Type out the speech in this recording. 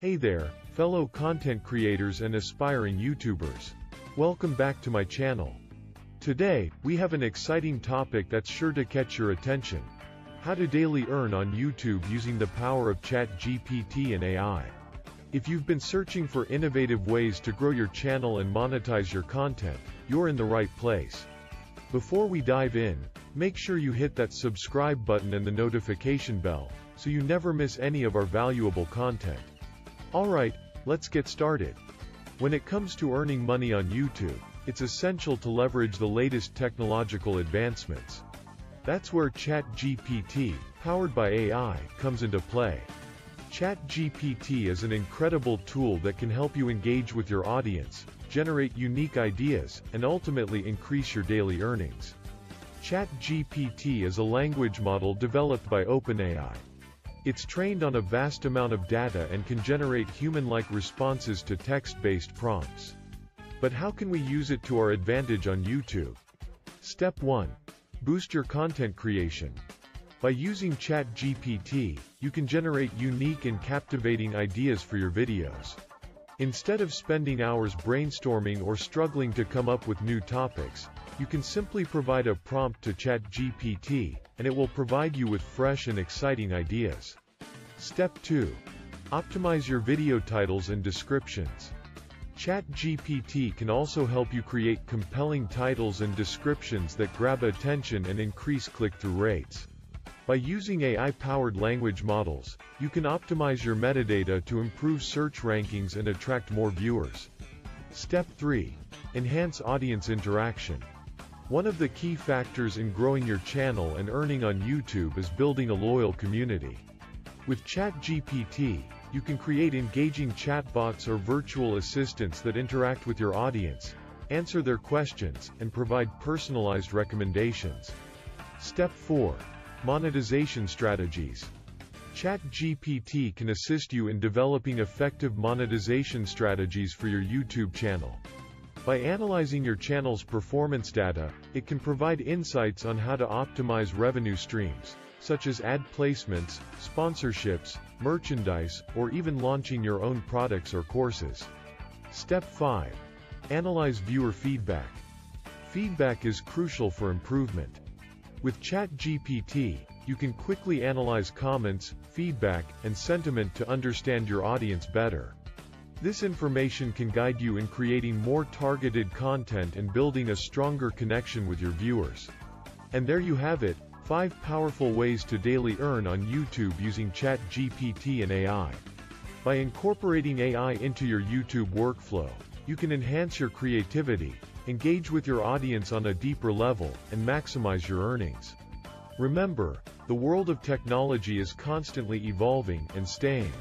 Hey there, fellow content creators and aspiring YouTubers. Welcome back to my channel. Today, we have an exciting topic that's sure to catch your attention. How to daily earn on YouTube using the power of ChatGPT and AI. If you've been searching for innovative ways to grow your channel and monetize your content, you're in the right place. Before we dive in, make sure you hit that subscribe button and the notification bell, so you never miss any of our valuable content. Alright, let's get started. When it comes to earning money on YouTube, it's essential to leverage the latest technological advancements. That's where ChatGPT, powered by AI, comes into play. ChatGPT is an incredible tool that can help you engage with your audience, generate unique ideas, and ultimately increase your daily earnings. ChatGPT is a language model developed by OpenAI. It's trained on a vast amount of data and can generate human-like responses to text-based prompts. But how can we use it to our advantage on YouTube? Step 1. Boost your content creation. By using ChatGPT, you can generate unique and captivating ideas for your videos. Instead of spending hours brainstorming or struggling to come up with new topics, you can simply provide a prompt to ChatGPT, and it will provide you with fresh and exciting ideas. Step 2. Optimize your video titles and descriptions. ChatGPT can also help you create compelling titles and descriptions that grab attention and increase click-through rates. By using AI-powered language models, you can optimize your metadata to improve search rankings and attract more viewers. Step 3. Enhance audience interaction. One of the key factors in growing your channel and earning on YouTube is building a loyal community. With ChatGPT, you can create engaging chatbots or virtual assistants that interact with your audience, answer their questions, and provide personalized recommendations. Step 4. Monetization strategies. ChatGPT can assist you in developing effective monetization strategies for your YouTube channel. By analyzing your channel's performance data, it can provide insights on how to optimize revenue streams, such as ad placements, sponsorships, merchandise, or even launching your own products or courses. Step 5. Analyze viewer feedback. Feedback is crucial for improvement. With ChatGPT, you can quickly analyze comments, feedback, and sentiment to understand your audience better. This information can guide you in creating more targeted content and building a stronger connection with your viewers. And there you have it, 5 powerful ways to daily earn on YouTube using ChatGPT and AI. By incorporating AI into your YouTube workflow, you can enhance your creativity, engage with your audience on a deeper level, and maximize your earnings. Remember, the world of technology is constantly evolving, and staying